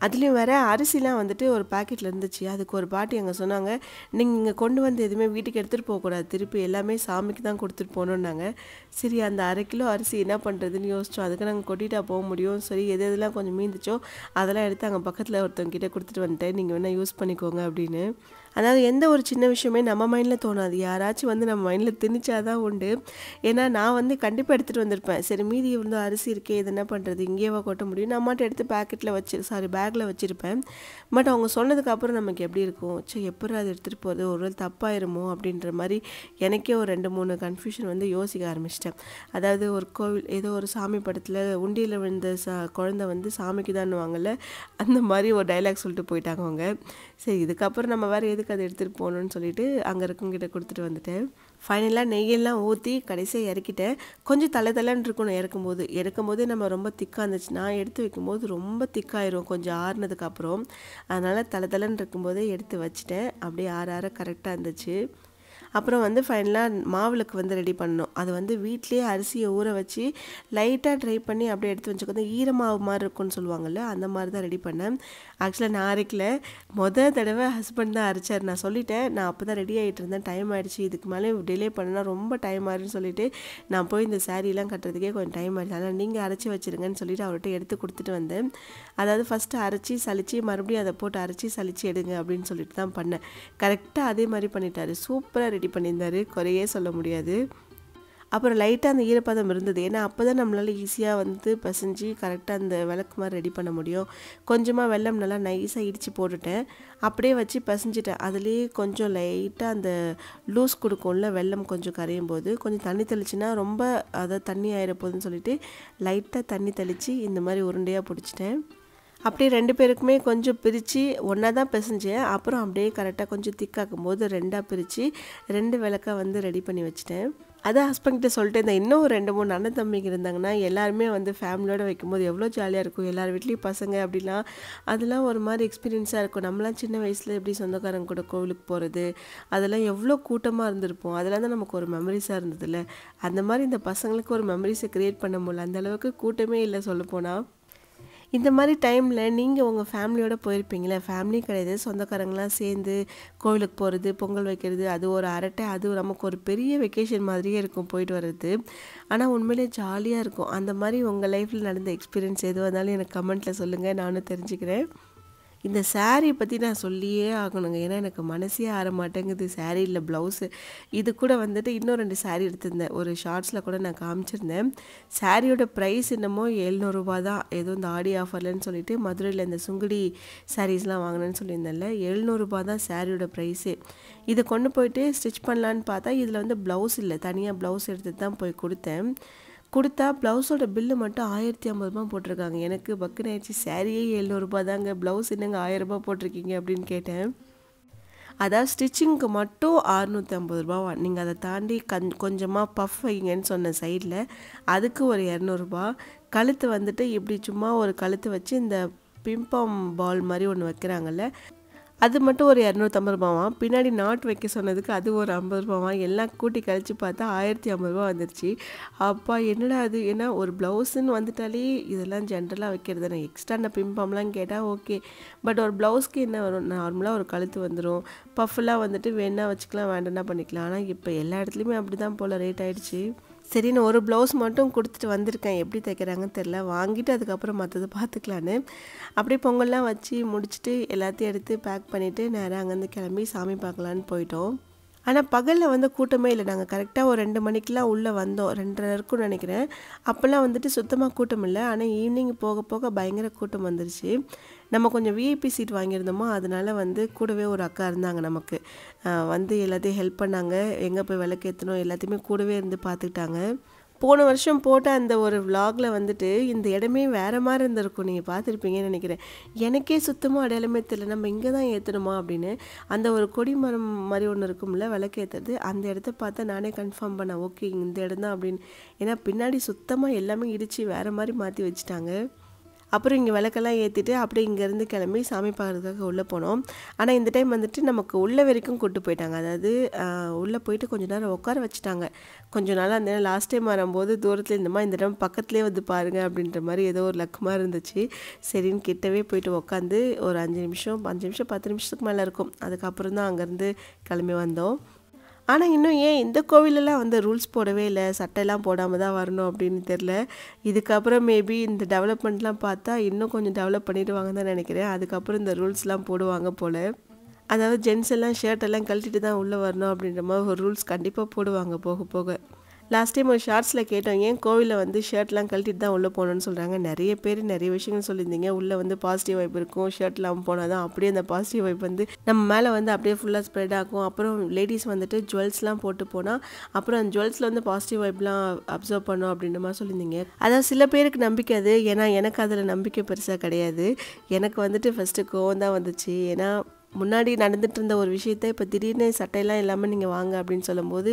அதுலேயும் வேறு அரிசிலாம் வந்துட்டு ஒரு பாக்கெட்டில் இருந்துச்சு. அதுக்கு ஒரு பாட்டி அங்கே சொன்னாங்க, நீங்கள் இங்கே கொண்டு வந்து எதுவுமே வீட்டுக்கு எடுத்துகிட்டு போகக்கூடாது, திருப்பி எல்லாமே சாமிக்கு தான் கொடுத்துட்டு போகணுன்னாங்க. சரி அந்த 1/2 கிலோ அரிசி என்ன பண்ணுறதுன்னு யோசித்தோம். அதுக்கு நாங்கள் கொட்டிட்டா போக முடியும். சரி எதெல்லாம் கொஞ்சம் மீந்துச்சோ அதெல்லாம் எடுத்து அங்கே பக்கத்தில் ஒருத்தவங்க கிட்டே கொடுத்துட்டு வந்துட்டேன், நீங்கள் வேணால் யூஸ் பண்ணிக்கோங்க அப்படின்னு. அதாவது எந்த ஒரு சின்ன விஷயமே நம்ம மைண்டில் தோணாது, யாராச்சும் வந்து நம்ம மைண்டில் திணிச்சாதான் உண்டு. ஏன்னா நான் வந்து கண்டிப்பாக எடுத்துகிட்டு வந்திருப்பேன், சரி மீதி இவ்வளோ அரிசி இருக்கே இது என்ன பண்ணுறது, இங்கேவா கொட்ட முடியும், நான் மட்டும் எடுத்து பேக்கில் வச்சுருப்பேன். பட் அவங்க சொன்னதுக்கப்புறம் நமக்கு எப்படி இருக்கும், சரி எப்படி அதை எடுத்துகிட்டு போகிறது, ஒரு தப்பாயிருமோ அப்படின்ற மாதிரி எனக்கே ஒரு 2-3 கன்ஃபியூஷன் வந்து யோசிக்க ஆரம்பிச்சிட்டேன். அதாவது ஒரு கோவில் ஏதோ ஒரு சாமி படத்தில் உண்டியில் விழுந்த குழந்தை வந்து சாமிக்கு தான்னுவாங்கல்ல, அந்த மாதிரி ஒரு டைலாக் சொல்லிட்டு போயிட்டாங்க அவங்க. சரி இதுக்கப்புறம் நம்ம வேறு எதுக்கு அதை எடுத்துகிட்டு போகணுன்னு சொல்லிட்டு அங்கே இருக்கவங்கிட்ட கொடுத்துட்டு வந்துட்டேன். ஃபைனலாக நெய்யெல்லாம் ஊற்றி கடைசியாக இறக்கிட்டேன். கொஞ்சம் தலைன்னு இருக்கணும் எடுக்கும்போது நம்ம ரொம்ப திக்காக இருந்துச்சுன்னா எடுத்து வைக்கும்போது ரொம்ப திக்காயிரும் கொஞ்சம் ஆறுனதுக்கப்புறம். அதனால் தலைன்னு இருக்கும்போதே எடுத்து வச்சுட்டேன். அப்படியே ஆற கரெக்டாக இருந்துச்சு. அப்புறம் வந்து ஃபைனலாக மாவுளுக்கு வந்து ரெடி பண்ணணும். அது வந்து வீட்டிலேயே அரிசியை ஊற வச்சு லைட்டாக ட்ரை பண்ணி அப்படியே எடுத்து வச்சுக்கோங்க, ஈரமாவு மாதிரி இருக்குன்னு சொல்லுவாங்கள்ல, அந்த மாதிரி தான் ரெடி பண்ணேன். ஆக்சுவலாக நான் அரைக்கல, தடவை ஹஸ்பண்ட் தான் அரைச்சார். நான் சொல்லிட்டேன், நான் அப்போ தான் ரெடி ஆகிட்டு இருந்தேன், டைம் ஆகிடுச்சு, இதுக்கு மேலே டிலே பண்ணனா ரொம்ப டைம் ஆகிடுன்னு சொல்லிட்டு நான் போய் இந்த சாரீலாம் கட்டுறதுக்கே கொஞ்சம் டைம் ஆகிடுச்சு, அதனால் நீங்கள் அரைச்சி வச்சுருங்கன்னு சொல்லிட்டு அவர்கிட்ட எடுத்து கொடுத்துட்டு வந்தேன். அதாவது ஃபஸ்ட்டு அரைச்சி சலிச்சு மறுபடியும் அதை போட்டு அரைச்சி சலிச்சு எடுங்க அப்படின்னு சொல்லிட்டு தான் பண்ணேன். கரெக்டாக அதே மாதிரி பண்ணிட்டாரு, சூப்பராக ரெடி பண்ணியிருந்தார், குறையே சொல்ல முடியாது. அப்புறம் லைட்டாக அந்த ஈரப்பதம் இருந்தது, ஏன்னா அப்போ தான் நம்மளால் ஈஸியாக வந்து பசைஞ்சு கரெக்டாக அந்த விளக்கு மாதிரி ரெடி பண்ண முடியும். கொஞ்சமாக வெல்லம் நல்லா நைஸாக இடித்து போட்டுட்டேன், அப்படியே வச்சு பசைஞ்சிட்டேன். அதுலேயே கொஞ்சம் லைட்டாக அந்த லூஸ் கொடுக்கும்ல, வெல்லம் கொஞ்சம் கரையும் போது கொஞ்சம் தண்ணி தெளிச்சுன்னா ரொம்ப அதை தண்ணி ஆயிட போகுதுன்னு சொல்லிட்டு லைட்டாக தண்ணி தெளித்து இந்த மாதிரி உருண்டையாக பிடிச்சிட்டேன். அப்படியே 2 பேருக்குமே கொஞ்சம் பிரித்து ஒன்றா தான் பிசைஞ்சேன். அப்புறம் அப்படியே கரெக்டாக கொஞ்சம் திக்காக்கும் போது 2ஆக பிரித்து 2 விளக்கா வந்து ரெடி பண்ணி வச்சுட்டேன். அதான் ஹஸ்பண்ட்கிட்ட சொல்லிட்டு இருந்தேன், இன்னும் 2-3 அண்ணன் தம்பிங்க இருந்தாங்கன்னா எல்லாருமே வந்து ஃபேமிலியோடு வைக்கும்போது எவ்வளோ ஜாலியாக இருக்கும், எல்லார் வீட்லேயும் பசங்க அப்படிலாம், அதெல்லாம் ஒரு மாதிரி எக்ஸ்பீரியன்ஸாக இருக்கும். நம்மளாம் சின்ன வயசில் எப்படி சொந்தக்காரங்க கூட கோவிலுக்கு போகிறது, அதெல்லாம் எவ்வளோ கூட்டமாக இருந்திருப்போம், அதெல்லாம் தான் நமக்கு ஒரு மெமரிஸாக இருந்ததில்ல. அந்த மாதிரி இந்த பசங்களுக்கு ஒரு மெமரிஸை க்ரியேட் பண்ண முடியல, அந்தளவுக்கு கூட்டமே இல்லை சொல்லப்போனால். இந்த மாதிரி டைமில் நீங்கள் உங்கள் ஃபேமிலியோடு போயிருப்பீங்களே, ஃபேமிலி கிடையாது, சொந்தக்காரங்களாம் சேர்ந்து கோவிலுக்கு போகிறது, பொங்கல் வைக்கிறது, அது ஒரு அரட்டை, அது நமக்கு ஒரு பெரிய வெக்கேஷன் மாதிரியே இருக்கும் போயிட்டு வர்றது. ஆனால் உண்மையிலே ஜாலியாக இருக்கும். அந்த மாதிரி உங்கள் லைஃப்பில் நடந்த எக்ஸ்பீரியன்ஸ் எதுவாக இருந்தாலும் எனக்கு கமெண்ட்டில் சொல்லுங்கள், நானும் தெரிஞ்சுக்கிறேன். இந்த சாரீ பற்றி நான் சொல்லியே ஆகணுங்க, ஏன்னா எனக்கு மனசே ஆற மாட்டேங்குது. சாரீ இல்லை, ப்ளவுஸு. இது கூட வந்துட்டு இன்னும் 2 சாரீ எடுத்திருந்தேன், ஒரு ஷார்ட்ஸில் கூட நான் காமிச்சிருந்தேன். சாரியோட ப்ரைஸ் என்னமோ 700 தான், ஏதோ இந்த ஆடி ஆஃபர்லன்னு சொல்லிட்டு மதுரையில் இந்த சுங்குடி சாரீஸ்லாம் வாங்கினேன்னு சொல்லியிருந்தேன்ல, 700 தான் சாரியோட ப்ரைஸே. இதை கொண்டு போயிட்டு ஸ்டிச் பண்ணலான்னு பார்த்தா இதில் வந்து ப்ளவுஸ் இல்லை, தனியாக ப்ளவுஸ் எடுத்துகிட்டு தான் போய் கொடுத்தா ப்ளவுஸோட பில்லு மட்டும் 1050 போட்டிருக்காங்க. எனக்கு பக்குன்னு ஆயிடுச்சு, சாரியே 700 தாங்க, ப்ளவுஸ் என்னங்க 1000 போட்டிருக்கீங்க அப்படின்னு கேட்டேன். அதாவது ஸ்டிச்சிங்க்கு மட்டும் 650 நீங்கள் அதை தாண்டி கொஞ்சமாக பஃப் வைங்கன்னு சொன்ன சைடில் அதுக்கு ஒரு 200. கழுத்து வந்துட்டு இப்படி சும்மா ஒரு கழுத்து வச்சு இந்த பிம்பம் பால் மாதிரி ஒன்று வைக்கிறாங்கல்ல, அது மட்டும் ஒரு 250 பின்னாடி நாட் வைக்க சொன்னதுக்கு அது ஒரு 50 எல்லாம் கூட்டி கழித்து பார்த்தா 1050 வந்துருச்சு. அப்பா என்னடா அது, ஏன்னா ஒரு ப்ளவுஸுன்னு வந்துட்டாலே இதெல்லாம் ஜென்ரலாக வைக்கிறது தானே, எக்ஸ்ட்ரா அந்த பிம்பம்லாம் கேட்டால் ஓகே, பட் ஒரு ப்ளவுஸ்க்கு என்ன வரும், நார்மலாக ஒரு கழுத்து வந்துடும், பஃப்லாம் வந்துட்டு வேணா வச்சுக்கலாம், வேண்டாம்னா பண்ணிக்கலாம். ஆனால் இப்போ எல்லா இடத்துலையுமே அப்படி தான் போல் ரேட் ஆகிடுச்சு. சரி, நான் ஒரு ப்ளவுஸ் மட்டும் கொடுத்துட்டு வந்திருக்கேன், எப்படி தைக்கிறாங்கன்னு தெரில, வாங்கிட்டு அதுக்கப்புறம் மற்றது பார்த்துக்கலான்னு. அப்படியே பொங்கல்லாம் வச்சு முடிச்சுட்டு எல்லாத்தையும் எடுத்து பேக் பண்ணிவிட்டு நேராக அங்கேருந்து கிளம்பி சாமி பார்க்கலான்னு போயிட்டோம். ஆனால் பகலில் வந்து கூட்டமே இல்லை, நாங்கள் கரெக்டாக ஒரு 2 மணிக்கெலாம் உள்ளே வந்தோம், 2:30 இருக்கும்னு நினைக்கிறேன். அப்போல்லாம் வந்துட்டு சுத்தமாக கூட்டம் இல்லை, ஆனால் ஈவினிங் போக போக பயங்கர கூட்டம் வந்துருச்சு. நம்ம கொஞ்சம் விஐபி சீட் வாங்கியிருந்தோமோ, அதனால் வந்து கூடவே ஒரு அக்கா இருந்தாங்க நமக்கு, வந்து எல்லாத்தையும் ஹெல்ப் பண்ணாங்க, எங்கே போய் விளக்கேற்றணும் எல்லாத்தையுமே கூடவே இருந்து பார்த்துக்கிட்டாங்க. போன வருஷம் போட்ட அந்த ஒரு விலாகில் வந்துட்டு இந்த இடமே வேறு மாதிரி இருந்திருக்கும், நீங்கள் பார்த்துருப்பீங்கன்னு நினைக்கிறேன். எனக்கே சுத்தமாக அடையாளமே தெரியல, நம்ம இங்கே தான் ஏற்றணுமா அப்படின்னு. அந்த ஒரு கொடி மரம் மாதிரி ஒன்று இருக்கும்ல விளக்கேற்றுறது, அந்த இடத்த பார்த்தா நானே கன்ஃபார்ம் பண்ணேன், ஓகே இந்த இடம் தான் அப்படின்னு. ஏன்னா பின்னாடி சுத்தமாக எல்லாமே இடித்து வேறு மாதிரி மாற்றி வச்சுட்டாங்க. அப்புறம் இங்கே விளக்கெல்லாம் ஏற்றிட்டு அப்படியே இங்கேருந்து கிளம்பி சாமி பார்க்கறதுக்காக உள்ளே போனோம். ஆனால் இந்த டைம் வந்துட்டு நமக்கு உள்ளே வரைக்கும் கூப்பிட்டு போயிட்டாங்க, அதாவது உள்ளே போயிட்டு கொஞ்சம் நேரம் உட்கார வச்சுட்டாங்க. கொஞ்சம் நாள் அந்த லாஸ்ட் டைம் வரும்போது தூரத்தில் இந்த டைம் பக்கத்துலேயே வந்து பாருங்கள் அப்படின்ற மாதிரி ஏதோ ஒரு லக்குமாக இருந்துச்சு. சரின்னு கிட்டவே போயிட்டு உட்காந்து ஒரு 5 நிமிஷம் 10 நிமிஷத்துக்கு மேலே இருக்கும், அதுக்கப்புறம் தான் அங்கேருந்து கிளம்பி வந்தோம். ஆனால் இன்னும் ஏன் இந்த கோவிலெல்லாம் வந்து ரூல்ஸ் போடவே இல்லை, சட்டையெல்லாம் போடாமல் தான் வரணும் அப்படின்னு தெரில. இதுக்கப்புறம் மேபி இந்த டெவலப்மெண்ட்லாம் பார்த்தா இன்னும் கொஞ்சம் டெவலப் பண்ணிடுவாங்கன்னு தான் நினைக்கிறேன், அதுக்கப்புறம் இந்த ரூல்ஸ்லாம் போடுவாங்க போல். அதாவது ஜென்ஸ் எல்லாம் ஷர்ட் எல்லாம் கழட்டிட்டு தான் உள்ளே வரணும் அப்படின்ற மாதிரி ஒரு ரூல்ஸ் கண்டிப்பாக போடுவாங்க போக போக. லாஸ்ட் டைம் ஒரு ஷார்ட்ஸில் கேட்டோம், ஏன் கோவிலில் வந்து ஷர்ட்லாம் கழட்டிட்டு தான் உள்ளே போகணுன்னு சொல்கிறாங்க. நிறைய பேர் நிறைய விஷயங்கள் சொல்லியிருந்தீங்க. உள்ளே வந்து பாசிட்டிவ் வைப் இருக்கும், ஷர்ட் இல்லாமல் போனால் தான் அப்படியே அந்த பாசிட்டிவ் வைப் வந்து நம்ம மேலே வந்து அப்படியே ஃபுல்லாக ஸ்ப்ரெட் ஆகும். அப்புறம் லேடிஸ் வந்துட்டு ஜுவல்ஸ்லாம் போட்டு போனால் அப்புறம் அந்த ஜுவல்ஸில் வந்து பாசிட்டிவ் வைப்லாம் அப்சர்வ் பண்ணும் அப்படின்ற மாதிரி சொல்லியிருந்தீங்க. அதாவது சில பேருக்கு நம்பிக்கை அது, ஏன்னா எனக்கு அதில் நம்பிக்கை பெருசாக கிடையாது. எனக்கு வந்துட்டு ஃபஸ்ட்டு கோவம் தான் வந்துச்சு. ஏன்னா முன்னாடி நடந்துட்டு இருந்த ஒரு விஷயத்த இப்போ திடீர்னு சட்டையெல்லாம் இல்லாமல் நீங்கள் வாங்க அப்படின்னு சொல்லும்போது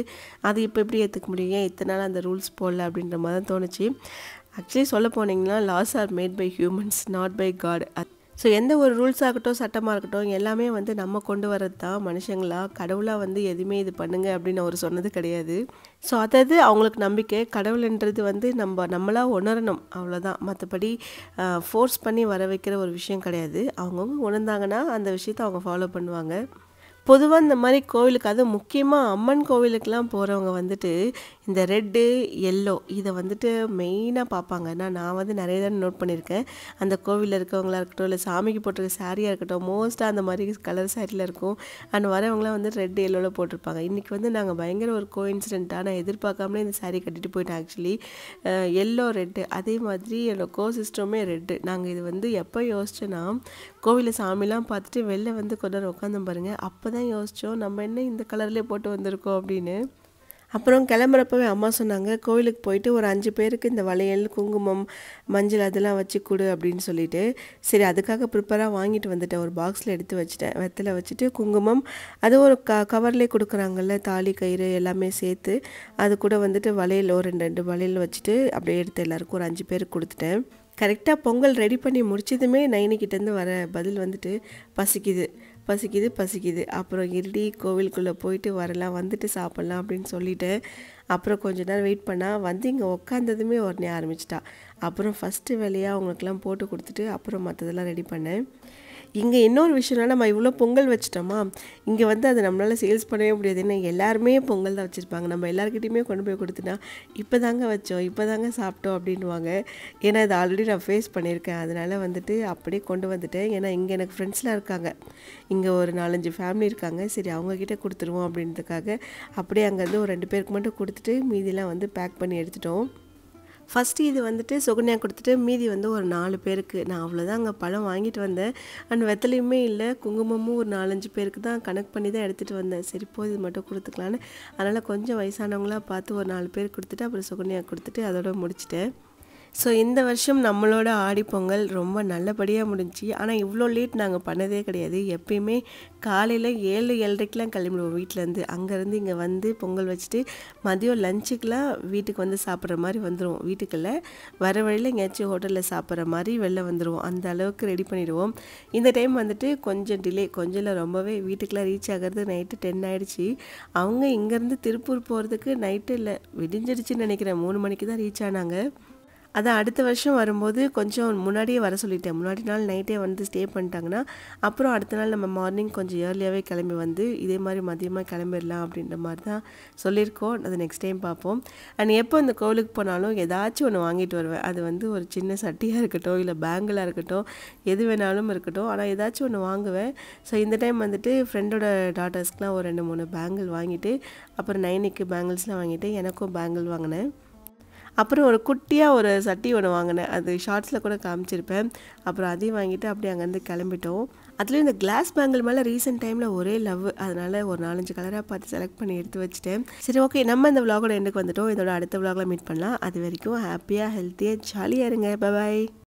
அது இப்போ எப்படி ஏற்றுக்க முடியும், ஏன் இத்தனை நாள் அந்த ரூல்ஸ் போடல அப்படின்ற மாதிரி தான் தோணுச்சு. ஆக்சுவலி சொல்ல போனீங்கன்னா laws are made by humans not by god. So எந்த ஒரு ரூல்ஸ் ஆகட்டும் சட்டமாக இருக்கட்டும் எல்லாமே வந்து நம்ம கொண்டு வரது தான். மனுஷங்களா கடவுளாக வந்து எதுவுமே இது பண்ணுங்க அப்படின்னு அவர் சொன்னது கிடையாது. ஸோ அதாவது அவங்களுக்கு நம்பிக்கை, கடவுள்ன்றது வந்து நம்மளாக உணரணும், அவ்வளோதான். மற்றபடி ஃபோர்ஸ் பண்ணி வர வைக்கிற ஒரு விஷயம் கிடையாது. அவங்கவுங்க உணர்ந்தாங்கன்னா அந்த விஷயத்தை அவங்க ஃபாலோ பண்ணுவாங்க. பொதுவாக இந்த மாதிரி கோவிலுக்கு, அதுவும் முக்கியமாக அம்மன் கோவிலுக்கெலாம் போகிறவங்க வந்துட்டு இந்த ரெட்டு எல்லோ இதை வந்துட்டு மெயினாக பார்ப்பாங்க. நான் வந்து நிறைய தடவை நோட் பண்ணியிருக்கேன். அந்த கோவிலில் இருக்கவங்களா இருக்கட்டும், இல்லை சாமிக்கு போட்டிருக்க சாரியாக இருக்கட்டும், மோஸ்ட்டாக அந்த மாதிரி கலர் சாரியில் இருக்கும். அண்ட் வரவங்களாம் வந்து ரெட் எல்லோவில் போட்டிருப்பாங்க. இன்றைக்கி வந்து நாங்கள் பயங்கர ஒரு கோஇன்சிடென்ட்டாக, நான் எதிர்பார்க்காமலே இந்த சாரீ கட்டிட்டு போயிட்டேன். ஆக்சுவலி எல்லோ ரெட்டு, அதே மாதிரி என்னோடய சிஸ்டருமே ரெட்டு. நாங்கள் இது வந்து எப்போ யோசிச்சோன்னா, கோவிலில் சாமிலாம் பார்த்துட்டு வெளில வந்து கொஞ்ச நேரம் உட்காந்து பாருங்கள், அப்போ தான் யோசித்தோம் நம்ம என்ன இந்த கலர்லேயே போட்டு வந்திருக்கோம் அப்படின்னு. அப்புறம் கிளம்புறப்பவே அம்மா சொன்னாங்க, கோவிலுக்கு போயிட்டு ஒரு 5 பேருக்கு இந்த வளையல், குங்குமம், மஞ்சள் அதெல்லாம் வச்சு கொடு அப்படின்னு சொல்லிட்டு. சரி, அதுக்காக ப்ரிப்பராக வாங்கிட்டு வந்துட்டேன். ஒரு பாக்ஸில் எடுத்து வச்சுட்டேன். வெத்தலை வச்சுட்டு குங்குமம், அது ஒரு கவர்லேயே கொடுக்குறாங்கல்ல, தாலி கயிறு எல்லாமே சேர்த்து, அது கூட வந்துட்டு வளையல் ஒரு 2 வளையல் வச்சுட்டு அப்படியே எடுத்து எல்லாருக்கும் ஒரு 5 பேருக்கு கொடுத்துட்டேன். கரெக்டாக பொங்கல் ரெடி பண்ணி முடிச்சதுமே நைனிக்கிட்டேருந்து வர பதில் வந்துட்டு பசிக்குது பசிக்குது பசிக்குது, அப்புறம் இருடி கோவிலுக்குள்ளே போயிட்டு வரலாம், வந்துட்டு சாப்பிட்லாம் அப்படின்னு சொல்லிவிட்டு அப்புறம் கொஞ்ச நேரம் வெயிட் பண்ணால் வந்து இங்கே உட்காந்ததுமே உடனே ஆரம்பிச்சிட்டா. அப்புறம் ஃபஸ்ட்டு வேலையாக அவங்களுக்குலாம் போட்டு கொடுத்துட்டு அப்புறம் மற்றதெல்லாம் ரெடி பண்ணேன். இங்கே இன்னொரு விஷயம்னா, நம்ம இவ்வளோ பொங்கல் வச்சிட்டோமா, இங்கே வந்து அதை நம்மளால் சேல்ஸ் பண்ணவே முடியாது. ஏன்னா எல்லாருமே பொங்கல் தான் வச்சுருப்பாங்க. நம்ம எல்லாருக்கிட்டையுமே கொண்டு போய் கொடுத்துட்டா இப்போ தாங்க வச்சோம், இப்போ தாங்க சாப்பிட்டோம் அப்படின்வாங்க. ஏன்னா இது ஆல்ரெடி நான் ஃபேஸ் பண்ணியிருக்கேன். அதனால் வந்துட்டு அப்படியே கொண்டு வந்துட்டேன். ஏன்னா இங்கே எனக்கு ஃப்ரெண்ட்ஸ்லாம் இருக்காங்க, இங்கே ஒரு 4-5 ஃபேமிலி இருக்காங்க. சரி, அவங்கக்கிட்ட கொடுத்துருவோம் அப்படின்றதுக்காக அப்படியே அங்கேருந்து ஒரு 2 பேருக்கு மட்டும் கொடுத்துட்டு மீதிலாம் வந்து பேக் பண்ணி எடுத்துட்டோம். ஃபஸ்ட்டு இது வந்துட்டு சுகன்யா கொடுத்துட்டு மீதி வந்து ஒரு 4 பேருக்கு. நான் அவ்வளோதான் அங்கே பழம் வாங்கிட்டு வந்தேன். அண்ட் வெத்தலையுமே இல்லை, குங்குமமும் ஒரு 4-5 பேருக்கு தான் கணக்கு பண்ணி தான் எடுத்துகிட்டு வந்தேன். சரி போது இது மட்டும் கொடுத்துக்கலான்னு. அதனால் கொஞ்சம் வயசானவங்களாக பார்த்து ஒரு 4 பேருக்கு கொடுத்துட்டு அப்புறம் சுகன்யா கொடுத்துட்டு அதோட முடிச்சிட்டேன். ஸோ இந்த வருஷம் நம்மளோட ஆடி பொங்கல் ரொம்ப நல்லபடியாக முடிஞ்சிச்சு. ஆனால் இவ்வளோ லேட் நாங்கள் பண்ணதே கிடையாது. எப்பயுமே காலையில் 7-7:30க்கெலாம் கிளம்பிடுவோம் வீட்டிலேருந்து. அங்கேருந்து இங்கே வந்து பொங்கல் வச்சுட்டு மதியம் லஞ்சுக்கெலாம் வீட்டுக்கு வந்து சாப்பிட்ற மாதிரி வந்துடுவோம். வீட்டுக்குள்ளே வர வழியில் எங்கேயாச்சும் ஹோட்டலில் சாப்பிட்ற மாதிரி வெளில வந்துடுவோம். அந்த அளவுக்கு ரெடி பண்ணிடுவோம். இந்த டைம் வந்துட்டு கொஞ்சம் டிலே, கொஞ்சம் இல்லை ரொம்பவே, வீட்டுக்கெலாம் ரீச் ஆகிறது நைட்டு 10 ஆகிடுச்சி. அவங்க இங்கேருந்து திருப்பூர் போகிறதுக்கு நைட்டு இல்லை விடிஞ்சிடுச்சின்னு நினைக்கிறேன், 3 மணிக்கு தான் ரீச் ஆனாங்க. அதான் அடுத்த வருஷம் வரும்போது கொஞ்சம் முன்னாடியே வர சொல்லிட்டேன். முன்னாடி நாள் நைட்டே வந்து ஸ்டே பண்ணிட்டாங்கன்னா அப்புறம் அடுத்த நாள் நம்ம மார்னிங் கொஞ்சம் ஏர்லியாகவே கிளம்பி வந்து இதே மாதிரி மதியமாக கிளம்பிடலாம் அப்படின்ற மாதிரி தான் சொல்லியிருக்கோம். அது நெக்ஸ்ட் டைம் பார்ப்போம். அண்ட் எப்போ இந்த கோவிலுக்கு போனாலும் ஏதாச்சும் ஒன்று வாங்கிட்டு வருவேன். அது வந்து ஒரு சின்ன சட்டியாக இருக்கட்டும், இல்லை பேங்கிளாக இருக்கட்டும், எது வேணாலும் இருக்கட்டும், ஆனால் ஏதாச்சும் ஒன்று வாங்குவேன். ஸோ இந்த டைம் வந்துட்டு ஃப்ரெண்டோட டாட்டர்ஸ்க்குலாம் ஒரு 2-3 பேங்கிள் வாங்கிட்டு அப்புறம் நைனிக்கு பேங்கிள்ஸ்லாம் வாங்கிட்டு எனக்கும் பேங்கிள் வாங்கினேன். அப்புறம் ஒரு குட்டியாக ஒரு சட்டி ஒன்று வாங்கினேன், அது ஷார்ட்ஸில் கூட காமிச்சிருப்பேன். அப்புறம் அதையும் வாங்கிட்டு அப்படியே அங்கேருந்து கிளம்பிட்டோம். அதுலேயும் இந்த கிளாஸ் பேங்கிள் மேலே ரீசெண்ட் டைமில் ஒரே லவ், அதனால் ஒரு 4-5 கலராக பார்த்து செலக்ட் பண்ணி எடுத்து வச்சுட்டேன். சரி, ஓகே, நம்ம இந்த விலாகோட எண்டுக்கு வந்துட்டோம். இதோட அடுத்த விலாகில் மீட் பண்ணலாம். அது வரைக்கும் ஹாப்பியாக ஹெல்த்தியாக ஜாலியாக இருங்க. பாய்.